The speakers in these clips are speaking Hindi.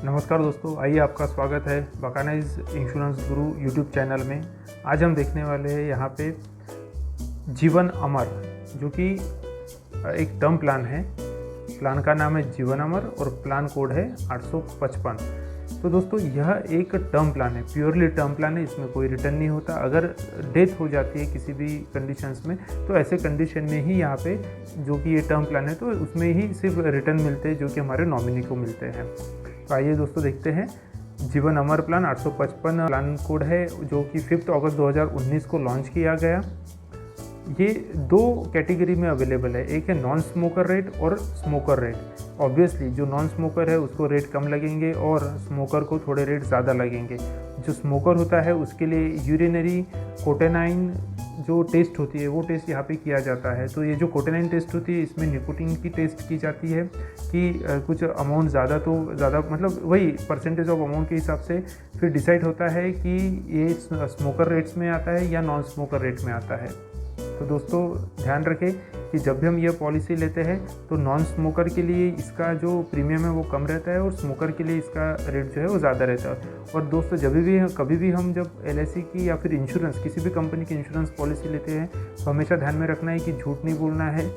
नमस्कार दोस्तों, आइए आपका स्वागत है बकानाइज इंश्योरेंस गुरु यूट्यूब चैनल में। आज हम देखने वाले हैं यहाँ पे जीवन अमर, जो कि एक टर्म प्लान है। प्लान का नाम है जीवन अमर और प्लान कोड है 855। तो दोस्तों यह एक टर्म प्लान है, प्योरली टर्म प्लान है। इसमें कोई रिटर्न नहीं होता। अगर डेथ हो जाती है किसी भी कंडीशंस में तो ऐसे कंडीशन में ही यहाँ पे जो कि ये टर्म प्लान है तो उसमें ही सिर्फ रिटर्न मिलते हैं जो कि हमारे नॉमिनी को मिलते हैं। तो आइए दोस्तों देखते हैं। जीवन अमर प्लान 855 प्लान कोड है, जो कि 5 अगस्त 2019 को लॉन्च किया गया। ये दो कैटेगरी में अवेलेबल है, एक है नॉन स्मोकर रेट और स्मोकर रेट। ऑब्वियसली जो नॉन स्मोकर है उसको रेट कम लगेंगे और स्मोकर को थोड़े रेट ज़्यादा लगेंगे। जो स्मोकर होता है उसके लिए यूरिनरी कोटेनाइन जो टेस्ट होती है वो टेस्ट यहाँ पे किया जाता है। तो ये जो कोटेनाइन टेस्ट होती है इसमें निकोटीन की टेस्ट की जाती है कि कुछ अमाउंट ज़्यादा तो ज़्यादा, मतलब वही परसेंटेज ऑफ अमाउंट के हिसाब से फिर डिसाइड होता है कि ये स्मोकर रेट्स में आता है या नॉन स्मोकर रेट में आता है। तो दोस्तों ध्यान रखें कि जब भी हम ये पॉलिसी लेते हैं तो नॉन स्मोकर के लिए इसका जो प्रीमियम है वो कम रहता है और स्मोकर के लिए इसका रेट जो है वो ज़्यादा रहता है। और दोस्तों कभी भी हम जब LIC की या फिर इंश्योरेंस किसी भी कंपनी की इंश्योरेंस पॉलिसी लेते हैं तो हमेशा ध्यान में रखना है कि झूठ नहीं बोलना है,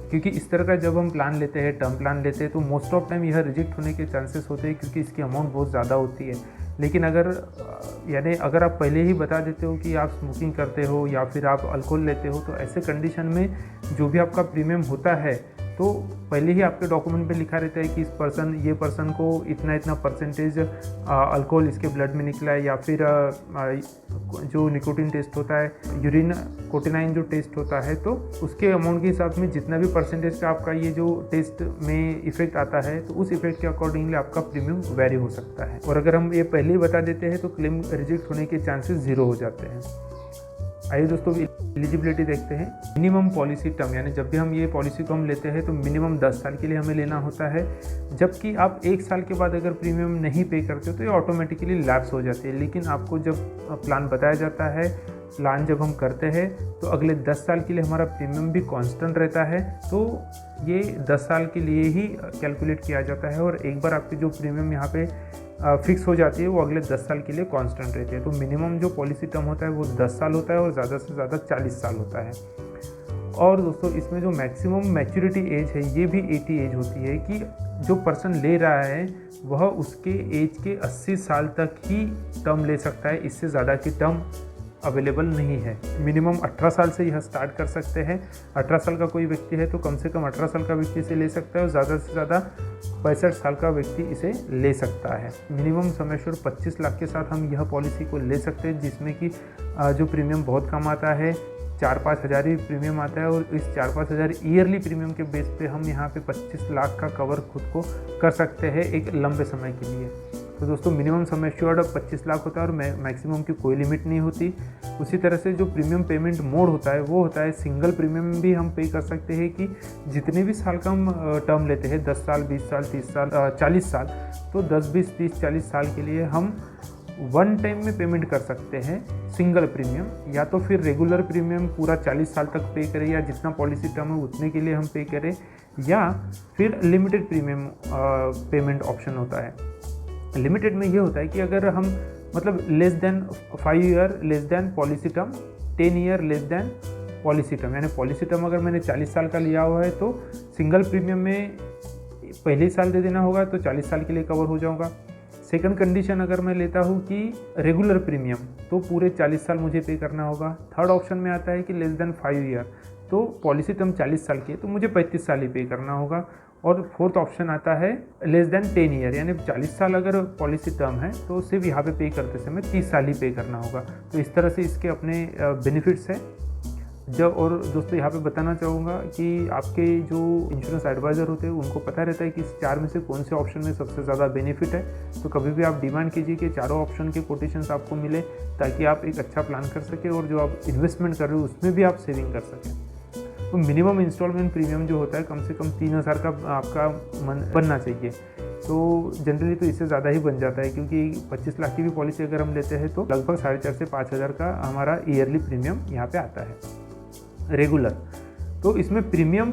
क्योंकि इस तरह का जब हम प्लान लेते हैं, टर्म प्लान लेते हैं, तो मोस्ट ऑफ टाइम यह रिजेक्ट होने के चांसेस होते हैं क्योंकि इसकी अमाउंट बहुत ज़्यादा होती है। लेकिन अगर आप पहले ही बता देते हो कि आप स्मोकिंग करते हो या फिर आप अल्कोहल लेते हो तो ऐसे कंडीशन में जो भी आपका प्रीमियम होता है तो पहले ही आपके डॉक्यूमेंट पे लिखा रहता है कि ये पर्सन को इतना परसेंटेज अल्कोहल इसके ब्लड में निकला है, या फिर जो निकोटीन टेस्ट होता है, यूरिन कोटेनाइन जो टेस्ट होता है, तो उसके अमाउंट के हिसाब में जितना भी परसेंटेज का आपका ये जो टेस्ट में इफेक्ट आता है तो उस इफेक्ट के अकॉर्डिंगली आपका प्रीमियम वेरी हो सकता है। और अगर हम ये पहले ही बता देते हैं तो क्लेम रिजेक्ट होने के चांसेस 0 हो जाते हैं। आइए दोस्तों एलिजिबिलिटी देखते हैं। मिनिमम पॉलिसी टर्म, यानी जब भी हम ये पॉलिसी को हम लेते हैं तो मिनिमम 10 साल के लिए हमें लेना होता है, जबकि आप 1 साल के बाद अगर प्रीमियम नहीं पे करते हो तो ये ऑटोमेटिकली लैप्स हो जाती है। लेकिन आपको जब प्लान बताया जाता है, प्लान जब हम करते हैं तो अगले 10 साल के लिए हमारा प्रीमियम भी कांस्टेंट रहता है। तो ये 10 साल के लिए ही कैलकुलेट किया जाता है और एक बार आपकी जो प्रीमियम यहाँ पे फिक्स हो जाती है वो अगले 10 साल के लिए कांस्टेंट रहती है। तो मिनिमम जो पॉलिसी टर्म होता है वो 10 साल होता है और ज़्यादा से ज़्यादा 40 साल होता है। और दोस्तों इसमें जो मैक्सिमम मैच्योरिटी एज है ये भी 80 एज होती है कि जो पर्सन ले रहा है वह उसके एज के 80 साल तक ही टर्म ले सकता है, इससे ज़्यादा की टर्म अवेलेबल नहीं है। मिनिमम 18 साल से यह स्टार्ट कर सकते हैं। 18 साल का कोई व्यक्ति है तो कम से कम 18 साल का व्यक्ति इसे ले सकता है और ज़्यादा से ज़्यादा 65 साल का व्यक्ति इसे ले सकता है। मिनिमम सम एश्योर्ड 25 लाख के साथ हम यह पॉलिसी को ले सकते हैं, जिसमें कि जो प्रीमियम बहुत कम आता है, 4-5 हज़ार ही प्रीमियम आता है। और इस 4-5 हज़ार ईयरली प्रीमियम के बेस पे हम यहाँ पे 25 लाख का कवर खुद को कर सकते हैं एक लंबे समय के लिए। तो दोस्तों मिनिमम सम एश्योर्ड 25 लाख होता है और मैक्सिमम की कोई लिमिट नहीं होती। उसी तरह से जो प्रीमियम पेमेंट मोड होता है वो होता है सिंगल प्रीमियम भी हम पे कर सकते हैं कि जितने भी साल का हम टर्म लेते हैं, 10 साल, 20 साल, 30 साल, 40 साल, तो 10, 20, 30, 40 साल के लिए हम वन टाइम में पेमेंट कर सकते हैं सिंगल प्रीमियम, या तो फिर रेगुलर प्रीमियम पूरा 40 साल तक पे करें या जितना पॉलिसी टर्म है उतने के लिए हम पे करें, या फिर लिमिटेड प्रीमियम पेमेंट ऑप्शन होता है। लिमिटेड में ये होता है कि अगर हम मतलब less than 5 year less than policy term, 10 year less than policy term, यानी पॉलिसी टर्म अगर मैंने 40 साल का लिया हुआ है तो सिंगल प्रीमियम में पहले ही साल दे देना होगा तो 40 साल के लिए कवर हो जाऊंगा। सेकंड कंडीशन अगर मैं लेता हूँ कि रेगुलर प्रीमियम तो पूरे 40 साल मुझे पे करना होगा। थर्ड ऑप्शन में आता है कि लेस देन 5 ईयर, तो पॉलिसी टर्म 40 साल की है तो मुझे 35 साल ही पे करना होगा। और फोर्थ ऑप्शन आता है लेस देन 10 ईयर, यानी 40 साल अगर पॉलिसी टर्म है तो सिर्फ यहाँ पे करते समय 30 साल ही पे करना होगा। तो इस तरह से इसके अपने बेनिफिट्स हैं। और दोस्तों यहाँ पे बताना चाहूँगा कि आपके जो इंश्योरेंस एडवाइज़र होते हैं उनको पता रहता है कि इस 4 में से कौन से ऑप्शन में सबसे ज़्यादा बेनिफिट है। तो कभी भी आप डिमांड कीजिए कि चारों ऑप्शन के कोटेशंस आपको मिले ताकि आप एक अच्छा प्लान कर सकें और जो आप इन्वेस्टमेंट कर रहे हो उसमें भी आप सेविंग कर सकें। तो मिनिमम इंस्टॉलमेंट प्रीमियम जो होता है कम से कम 3000 का आपका बनना चाहिए। तो जनरली तो इससे ज़्यादा ही बन जाता है, क्योंकि 25 लाख की भी पॉलिसी अगर हम लेते हैं तो लगभग 4,500 से 5,000 का हमारा ईयरली प्रीमियम यहाँ पे आता है रेगुलर। तो इसमें प्रीमियम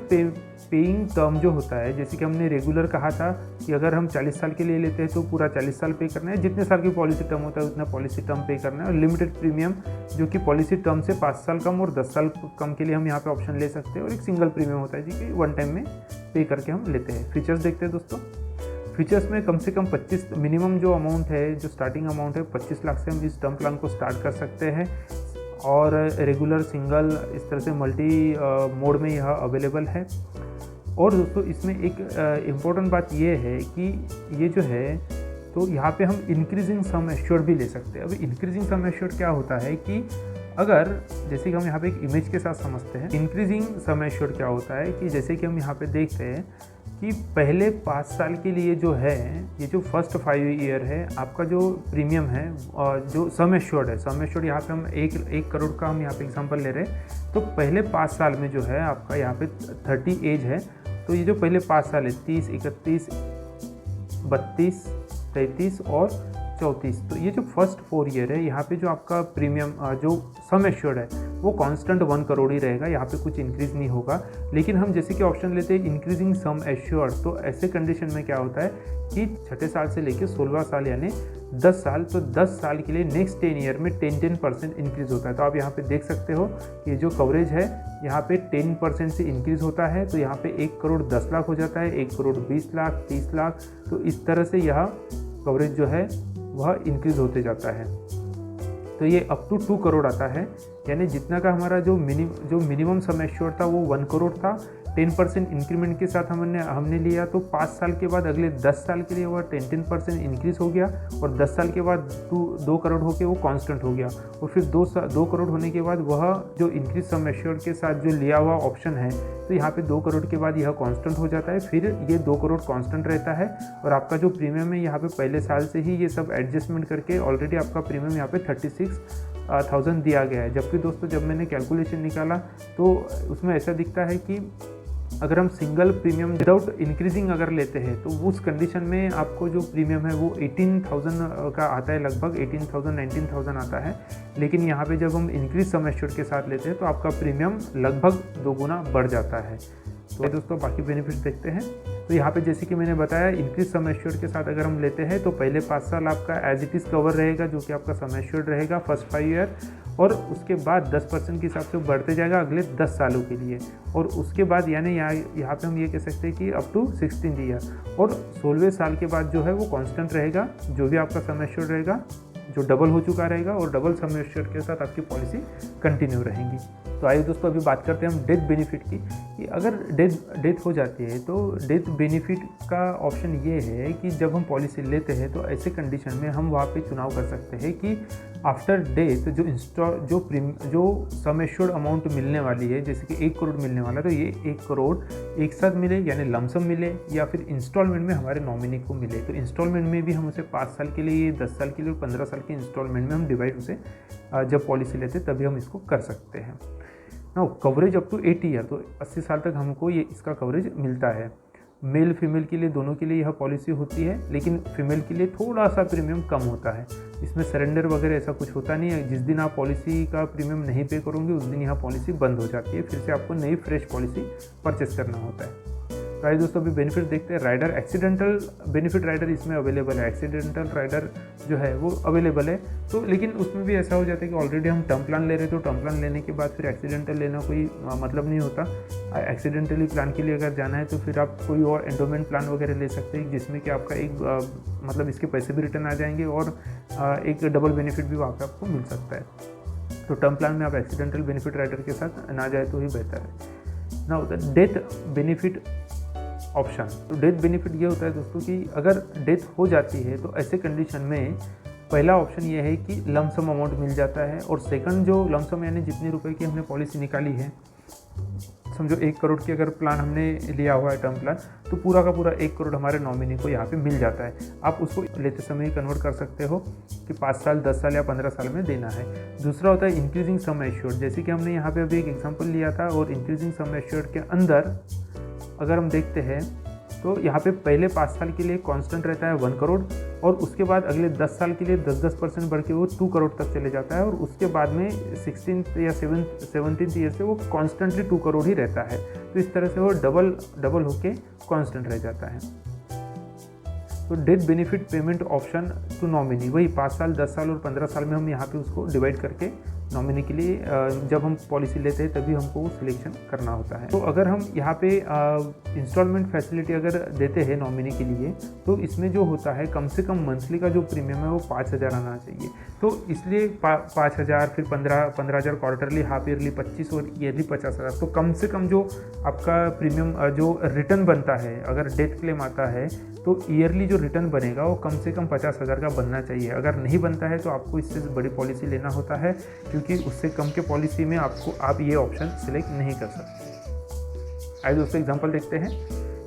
पेइंग टर्म जो होता है, जैसे कि हमने रेगुलर कहा था कि अगर हम 40 साल के लिए लेते हैं तो पूरा 40 साल पे करना है, जितने साल की पॉलिसी टर्म होता है उतना पॉलिसी टर्म पे करना है। और लिमिटेड प्रीमियम जो कि पॉलिसी टर्म से 5 साल कम और 10 साल कम के लिए हम यहाँ पे ऑप्शन ले सकते हैं। और एक सिंगल प्रीमियम होता है जी कि वन टाइम में पे करके हम लेते हैं। फीचर्स देखते हैं दोस्तों। फीचर्स में कम से कम 25 मिनिमम जो अमाउंट है, जो स्टार्टिंग अमाउंट है 25 लाख से हम इस टर्म प्लान को स्टार्ट कर सकते हैं। और रेगुलर, सिंगल, इस तरह से मल्टी मोड में यह अवेलेबल है। और दोस्तों इसमें एक इम्पोर्टेंट बात ये है कि ये जो है तो यहाँ पे हम इंक्रीजिंग सम एश्योर्ड भी ले सकते हैं। अभी इंक्रीजिंग सम एश्योर्ड क्या होता है कि अगर जैसे कि हम यहाँ पे एक इमेज के साथ समझते हैं, इंक्रीजिंग सम एश्योर्ड क्या होता है कि जैसे कि हम यहाँ पे देखते हैं कि पहले 5 साल के लिए जो है, ये जो फर्स्ट 5 ईयर है आपका जो प्रीमियम है, जो सम एश्योर्ड है, सम एश्योर्ड यहाँ पे हम 1 करोड़ का हम यहाँ पे एग्जांपल ले रहे हैं। तो पहले 5 साल में जो है आपका यहाँ पे 30 एज है, तो ये जो पहले 5 साल है 30, 31, 32, 33 और 34, तो ये जो फर्स्ट 4 ईयर है यहाँ पे जो आपका प्रीमियम जो सम एश्योर्ड है वो कांस्टेंट 1 करोड़ ही रहेगा, यहाँ पे कुछ इंक्रीज नहीं होगा। लेकिन हम जैसे कि ऑप्शन लेते हैं इंक्रीजिंग सम एश्योर्ड, तो ऐसे कंडीशन में क्या होता है कि 6ठे साल से लेकर 16वां साल यानी 10 साल, तो 10 साल के लिए नेक्स्ट 10 ईयर में 10% इंक्रीज होता है। तो आप यहाँ पे देख सकते हो कि जो कवरेज है यहाँ पे 10% से इंक्रीज होता है, तो यहाँ पे 1 करोड़ 10 लाख हो जाता है, 1 करोड़ 20 लाख, 30 लाख, तो इस तरह से यह कवरेज जो है वह इंक्रीज होते जाता है। तो ये अप टू 2 करोड़ आता है, यानी जितना का हमारा जो मिनिमम सम एश्योर्ड था वो 1 करोड़ था। 10% इंक्रीमेंट के साथ हमने लिया, तो 5 साल के बाद अगले 10 साल के लिए वह 10% इंक्रीज हो गया, और 10 साल के बाद 2 करोड़ होके वो कांस्टेंट हो गया। और फिर 2 करोड़ होने के बाद वह जो इंक्रीज सम एश्योर्ड के साथ जो लिया हुआ ऑप्शन है, तो यहाँ पे 2 करोड़ के बाद यह कांस्टेंट हो जाता है, फिर ये 2 करोड़ कांस्टेंट रहता है। और आपका जो प्रीमियम है यहाँ पे पहले साल से ही ये सब एडजस्टमेंट करके ऑलरेडी आपका प्रीमियम यहाँ पे 36,000 दिया गया है। जबकि दोस्तों जब मैंने कैलकुलेशन निकाला तो उसमें ऐसा दिखता है कि अगर हम सिंगल प्रीमियम विदाउट इंक्रीजिंग अगर लेते हैं तो उस कंडीशन में आपको जो प्रीमियम है वो 18,000 का आता है, लगभग 18,000 19,000 आता है। लेकिन यहाँ पे जब हम इंक्रीज सम एश्योर्ड के साथ लेते हैं तो आपका प्रीमियम लगभग 2 गुना बढ़ जाता है। तो दोस्तों बाकी बेनिफिट्स देखते हैं। तो यहाँ पे जैसे कि मैंने बताया इंक्रीज सम एश्योर्ड के साथ अगर हम लेते हैं तो पहले 5 साल आपका एज इट इज़ कवर रहेगा, जो कि आपका सम एश्योर्ड रहेगा फर्स्ट 5 ईयर, और उसके बाद 10% के हिसाब से बढ़ते जाएगा अगले 10 सालों के लिए। और उसके बाद यानी यहाँ पे हम ये कह सकते हैं कि अप टू 16 ईयर, और 16वें साल के बाद जो है वो कांस्टेंट रहेगा, जो भी आपका सम एश्योर्ड रहेगा जो डबल हो चुका रहेगा, और डबल सम एश्योर्ड के साथ आपकी पॉलिसी कंटिन्यू रहेगी। तो आइए दोस्तों अभी बात करते हैं हम डेथ बेनिफिट की, कि अगर डेथ हो जाती है तो डेथ बेनिफिट का ऑप्शन ये है कि जब हम पॉलिसी लेते हैं तो ऐसे कंडीशन में हम वहाँ पे चुनाव कर सकते हैं कि आफ्टर डेथ जो सम एश्योर्ड अमाउंट मिलने वाली है, जैसे कि 1 करोड़ मिलने वाला है, तो ये 1 करोड़ एक साथ मिले यानी लमसम मिले, या फिर इंस्टॉलमेंट में हमारे नॉमिनी को मिले। तो इंस्टॉलमेंट में भी हम उसे 5 साल के लिए, 10 साल के लिए और 15 साल के इंस्टॉलमेंट में हम डिवाइड उसे जब पॉलिसी लेते तभी हम इसको कर सकते हैं। No coverage up to 80 year, तो 80 साल तक हमको ये इसका कवरेज मिलता है। मेल फीमेल के लिए दोनों के लिए यह पॉलिसी होती है, लेकिन फीमेल के लिए थोड़ा सा प्रीमियम कम होता है। इसमें सरेंडर वगैरह ऐसा कुछ होता नहीं है। जिस दिन आप पॉलिसी का प्रीमियम नहीं पे करोगे उस दिन यह पॉलिसी बंद हो जाती है, फिर से आपको नई फ्रेश पॉलिसी परचेस करना होता है। तो आइए दोस्तों अभी बेनिफिट देखते हैं। राइडर एक्सीडेंटल बेनिफिट राइडर इसमें अवेलेबल है, एक्सीडेंटल राइडर जो है वो अवेलेबल है। तो लेकिन उसमें भी ऐसा हो जाता है कि ऑलरेडी हम टर्म प्लान ले रहे हैं, तो टर्म प्लान लेने के बाद फिर एक्सीडेंटल लेना कोई मतलब नहीं होता। एक्सीडेंटली प्लान के लिए अगर जाना है तो फिर आप कोई और एंडोमेंट प्लान वगैरह ले सकते हैं, जिसमें कि आपका एक मतलब इसके पैसे भी रिटर्न आ जाएंगे और एक डबल बेनिफिट भी वहाँ पर आपको मिल सकता है। तो टर्म प्लान में आप एक्सीडेंटल बेनिफिट राइडर के साथ ना जाए तो ही बेहतर है। Now the death benefit option, तो डेथ बेनिफिट ये होता है दोस्तों कि अगर डेथ हो जाती है तो ऐसे कंडीशन में पहला ऑप्शन ये है कि लमसम अमाउंट मिल जाता है, और सेकंड जो लमसम यानी जितने रुपए की हमने पॉलिसी निकाली है, समझो 1 करोड़ की अगर प्लान हमने लिया हुआ है टर्म प्लान, तो पूरा का पूरा 1 करोड़ हमारे नॉमिनी को यहाँ पे मिल जाता है। आप उसको लेते समय ही कन्वर्ट कर सकते हो कि 5 साल 10 साल या 15 साल में देना है। दूसरा होता है इंक्रीजिंग सम एश्योर्ड, जैसे कि हमने यहाँ पे अभी एक एग्जाम्पल लिया था, और इंक्रीजिंग सम एश्योर्ड के अंदर अगर हम देखते हैं तो यहाँ पे पहले 5 साल के लिए कांस्टेंट रहता है 1 करोड़, और उसके बाद अगले 10 साल के लिए 10% बढ़ के वो 2 करोड़ तक चले जाता है, और उसके बाद में 16th या 17th ईयर से वो कॉन्स्टेंटली 2 करोड़ ही रहता है। तो इस तरह से वो डबल होके कांस्टेंट रह जाता है। तो death benefit payment option to nominee, वही 5 साल, 10 साल और 15 साल में हम यहाँ पे उसको डिवाइड करके नॉमिनी के लिए जब हम पॉलिसी लेते हैं तभी हमको वो सिलेक्शन करना होता है। तो अगर हम यहाँ पे इंस्टॉलमेंट फैसिलिटी अगर देते हैं नॉमिनी के लिए, तो इसमें जो होता है कम से कम मंथली का जो प्रीमियम है वो 5,000 आना चाहिए। तो इसलिए 5,000, फिर 15,000 क्वार्टरली, हाफ ईयरली 25 और ईयरली 50,000। तो कम से कम जो आपका प्रीमियम जो रिटर्न बनता है, अगर डेथ क्लेम आता है तो ईयरली जो रिटर्न बनेगा वो कम से कम 50,000 का बनना चाहिए। अगर नहीं बनता है तो आपको इससे बड़ी पॉलिसी लेना होता है, क्योंकि उससे कम के पॉलिसी में आप ये ऑप्शन सिलेक्ट नहीं कर सकते। आइए दोस्तों एग्जांपल देखते हैं।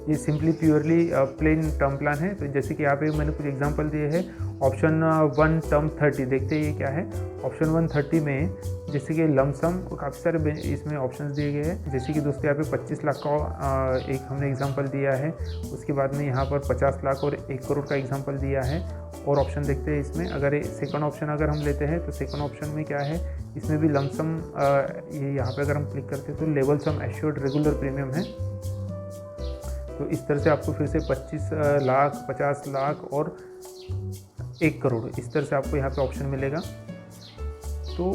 ये simply purely plain term plan है। तो जैसे कि यहाँ पे मैंने कुछ एग्जांपल दिए हैं। ऑप्शन 1 टर्म 30 देखते हैं ये क्या है। ऑप्शन 130 में जैसे कि लमसम काफ़ी सारे इसमें ऑप्शंस दिए गए हैं। जैसे कि दोस्तों यहाँ पे 25 लाख का एक हमने एग्जांपल दिया है, उसके बाद में यहाँ पर 50 लाख और 1 करोड़ का एग्जांपल दिया है। और ऑप्शन देखते हैं इसमें, अगर सेकंड ऑप्शन अगर हम लेते हैं तो सेकंड ऑप्शन में क्या है, इसमें भी लमसम ये यहाँ पे अगर हम क्लिक करते हैं तो level sum assured regular premium है। तो इस तरह से आपको फिर से 25 लाख, 50 लाख और 1 करोड़ इस तरह से आपको यहाँ पे ऑप्शन मिलेगा। तो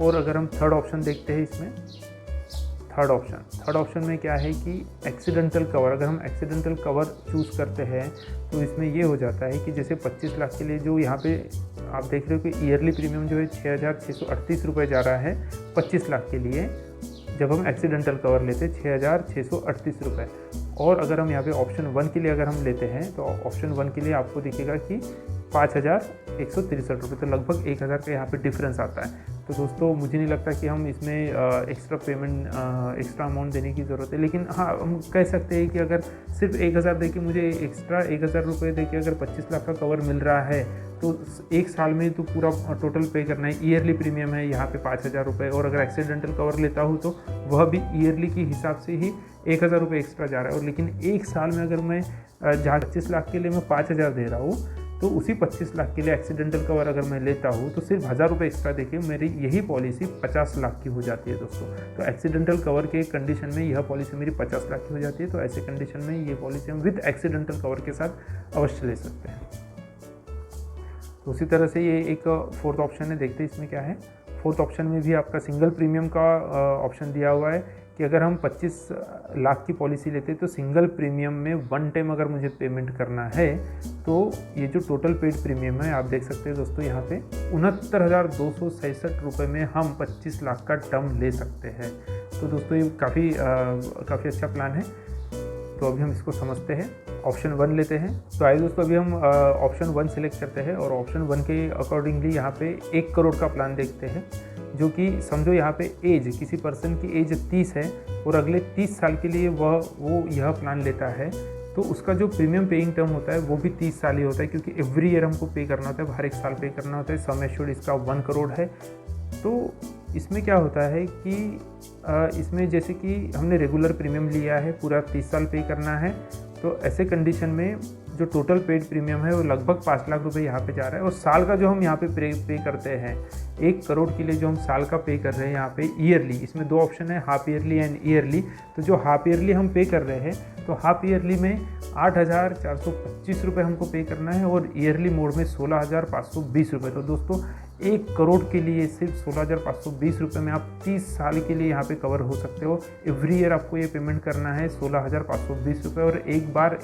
और अगर हम थर्ड ऑप्शन देखते हैं इसमें, थर्ड ऑप्शन में क्या है कि एक्सीडेंटल कवर, अगर हम एक्सीडेंटल कवर चूज़ करते हैं तो इसमें ये हो जाता है कि जैसे 25 लाख के लिए जो यहाँ पे आप देख रहे हो कि ईयरली प्रीमियम जो है 6,638 रुपये जा रहा है 25 लाख के लिए, जब हम एक्सीडेंटल कवर लेते हैं 6,638 रुपये। और अगर हम यहाँ पे ऑप्शन 1 के लिए अगर हम लेते हैं तो ऑप्शन 1 के लिए आपको दिखेगा कि 5,163 रुपये, तो लगभग 1,000 का यहाँ पे डिफरेंस आता है। तो दोस्तों मुझे नहीं लगता कि हम इसमें एक्स्ट्रा अमाउंट देने की ज़रूरत है, लेकिन हाँ हम कह सकते हैं कि अगर सिर्फ 1,000 दे के मुझे एक्स्ट्रा 1,000 रुपये दे के अगर 25 लाख का कवर मिल रहा है तो 1 साल में तो पूरा टोटल पे करना है। ईयरली प्रीमियम है यहाँ पे 5,000 रुपये, और अगर एक्सीडेंटल कवर लेता हूँ तो वह भी ईयरली के हिसाब से ही 1,000 रुपये एक्स्ट्रा जा रहा है। और लेकिन 1 साल में अगर मैं जहाँ 25 लाख के लिए मैं 5,000 दे रहा हूँ, तो उसी 25 लाख के लिए एक्सीडेंटल कवर अगर मैं लेता हूँ तो सिर्फ 1,000 रुपये एक्स्ट्रा देके मेरी यही पॉलिसी 50 लाख की हो जाती है दोस्तों। तो एक्सीडेंटल कवर के कंडीशन में यह पॉलिसी मेरी 50 लाख की हो जाती है। तो ऐसे कंडीशन में ये पॉलिसी हम विद एक्सीडेंटल कवर के साथ अवश्य ले सकते हैं। तो उसी तरह से ये एक फोर्थ ऑप्शन है, देखते हैं इसमें क्या है। फोर्थ ऑप्शन में भी आपका सिंगल प्रीमियम का ऑप्शन दिया हुआ है कि अगर हम 25 लाख की पॉलिसी लेते हैं तो सिंगल प्रीमियम में 1 टाइम अगर मुझे पेमेंट करना है तो ये जो टोटल पेड प्रीमियम है आप देख सकते हैं दोस्तों यहाँ पे 69,266 रुपये में हम 25 लाख का टर्म ले सकते हैं। तो दोस्तों ये काफ़ी अच्छा प्लान है। तो अभी हम इसको समझते हैं। ऑप्शन 1 लेते हैं। तो आइए दोस्तों अभी हम ऑप्शन 1 सिलेक्ट करते हैं और ऑप्शन 1 के अकॉर्डिंगली यहाँ पे 1 करोड़ का प्लान देखते हैं, जो कि समझो यहाँ पे एज, किसी पर्सन की एज 30 है और अगले 30 साल के लिए वो यह प्लान लेता है, तो उसका जो प्रीमियम पेइंग टर्म होता है वो भी 30 साल ही होता है, क्योंकि एवरी ईयर हमको पे करना होता है, हर एक साल पे करना होता है। सम एश्योर्ड इसका 1 करोड़ है। तो इसमें क्या होता है कि इसमें जैसे कि हमने रेगुलर प्रीमियम लिया है, पूरा 30 साल पे करना है, तो ऐसे कंडीशन में जो टोटल पेड प्रीमियम है वो लगभग 5 लाख रुपए यहाँ पे जा रहा है। और साल का जो हम यहाँ पे पे करते हैं 1 करोड़ के लिए जो हम साल का पे कर रहे हैं यहाँ पे ईयरली, इसमें 2 ऑप्शन है, हाफ ईयरली एंड ईयरली। तो जो हाफ ईयरली हम पे कर रहे हैं तो हाफ ईयरली में 8,425 रुपये हमको पे करना है और ईयरली मोड में 16,520 रुपये। तो दोस्तों 1 करोड़ के लिए सिर्फ 16,520 रुपये में आप 30 साल के लिए यहाँ पे कवर हो सकते हो। एवरी ईयर आपको ये पेमेंट करना है 16,520 रुपये, और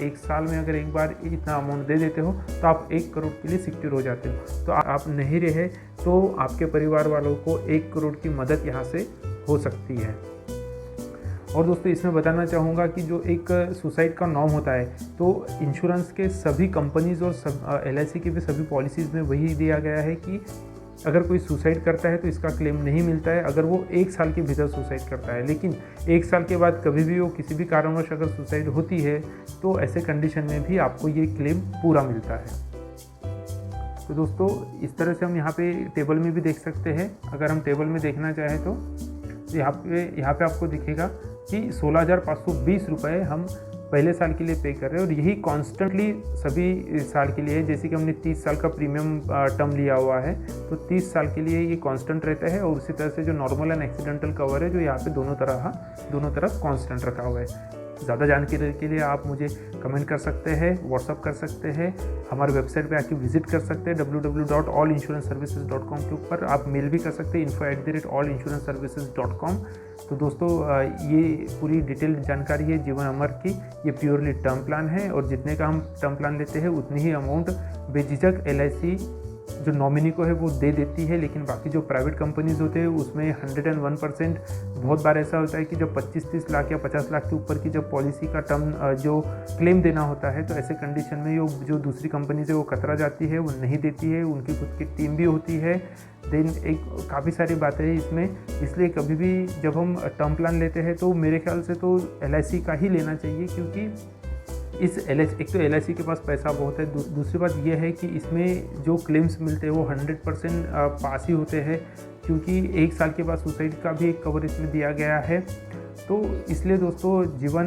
एक साल में अगर एक बार इतना अमाउंट दे देते हो तो आप 1 करोड़ के लिए सिक्योर हो जाते हो। तो आप नहीं रहे तो आपके परिवार वालों को 1 करोड़ की मदद यहाँ से हो सकती है। और दोस्तों इसमें बताना चाहूँगा कि जो एक सुसाइड का नॉर्म होता है, तो इंश्योरेंस के सभी कंपनीज़ और LIC की भी सभी पॉलिसीज़ में वही दिया गया है कि अगर कोई सुसाइड करता है तो इसका क्लेम नहीं मिलता है अगर वो 1 साल के भीतर सुसाइड करता है। लेकिन 1 साल के बाद कभी भी वो किसी भी कारणवश अगर सुसाइड होती है तो ऐसे कंडीशन में भी आपको ये क्लेम पूरा मिलता है। तो दोस्तों इस तरह से हम यहाँ पे टेबल में भी देख सकते हैं। अगर हम टेबल में देखना चाहें तो यहाँ पे आपको दिखेगा कि 16,520 रुपये हम पहले साल के लिए पे कर रहे हैं और यही कॉन्स्टेंटली सभी साल के लिए है। जैसे कि हमने 30 साल का प्रीमियम टर्म लिया हुआ है तो 30 साल के लिए ये कांस्टेंट रहता है, और उसी तरह से जो नॉर्मल एंड एक्सीडेंटल कवर है जो यहाँ पे दोनों तरफ कांस्टेंट रखा हुआ है। ज़्यादा जानकारी के लिए आप मुझे कमेंट कर सकते हैं, व्हाट्सअप कर सकते हैं, हमारे वेबसाइट पे आके विजिट कर सकते हैं www.allinsuranceservices.com के ऊपर। आप मेल भी कर सकते हैं info@allinsuranceservices.com। तो दोस्तों ये पूरी डिटेल्ड जानकारी है जीवन अमर की। ये प्योरली टर्म प्लान है और जितने का हम टर्म प्लान लेते हैं उतनी ही अमाउंट बेझिझक LIC जो नॉमिनी को है वो दे देती है। लेकिन बाकी जो प्राइवेट कंपनीज होते हैं उसमें 101% बहुत बार ऐसा होता है कि जब 25-30 लाख या 50 लाख के ऊपर की जब पॉलिसी का टर्म जो क्लेम देना होता है तो ऐसे कंडीशन में जो दूसरी कंपनीज है वो कतरा जाती है, वो नहीं देती है। उनकी खुद की टीम भी होती है। देन एक काफ़ी सारी बातें हैं इसमें, इसलिए कभी भी जब हम टर्म प्लान लेते हैं तो मेरे ख्याल से तो LIC का ही लेना चाहिए, क्योंकि इस LIC एक तो LIC के पास पैसा बहुत है, दूसरी बात यह है कि इसमें जो क्लेम्स मिलते हैं वो 100% पास ही होते हैं, क्योंकि 1 साल के बाद सुसाइड का भी एक कवर इसमें दिया गया है। तो इसलिए दोस्तों जीवन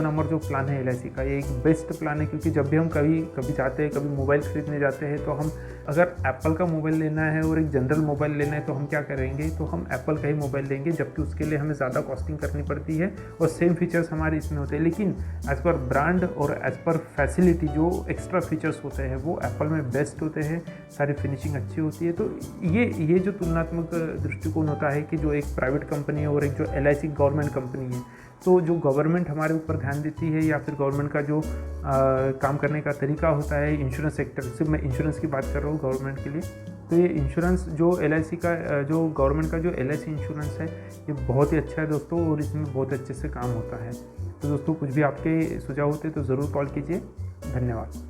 अमर जो प्लान है LIC का, ये एक बेस्ट प्लान है। क्योंकि जब भी हम कभी जाते हैं, कभी मोबाइल खरीदने जाते हैं तो हम अगर एप्पल का मोबाइल लेना है और एक जनरल मोबाइल लेना है तो हम क्या करेंगे, तो हम एप्पल का ही मोबाइल लेंगे, जबकि उसके लिए हमें ज़्यादा कॉस्टिंग करनी पड़ती है और सेम फीचर्स हमारे इसमें होते हैं। लेकिन एज़ पर ब्रांड और एज़ पर फैसिलिटी जो एक्स्ट्रा फीचर्स होते हैं वो एप्पल में बेस्ट होते हैं, सारी फिनिशिंग अच्छी होती है। तो ये जो तुलनात्मक दृष्टिकोण होता है कि जो एक प्राइवेट कंपनी है और एक जो LIC गवर्नमेंट कंपनी है, तो जो गवर्नमेंट हमारे ऊपर ध्यान देती है या फिर गवर्नमेंट का जो काम करने का तरीका होता है इंश्योरेंस सेक्टर, सिर्फ मैं इंश्योरेंस की बात कर रहा हूँ गवर्नमेंट के लिए, तो ये इंश्योरेंस जो LIC का जो गवर्नमेंट का जो LIC इंश्योरेंस है ये बहुत ही अच्छा है दोस्तों, और इसमें बहुत अच्छे से काम होता है। तो दोस्तों कुछ भी आपके सुझाव होते तो ज़रूर कॉल कीजिए। धन्यवाद।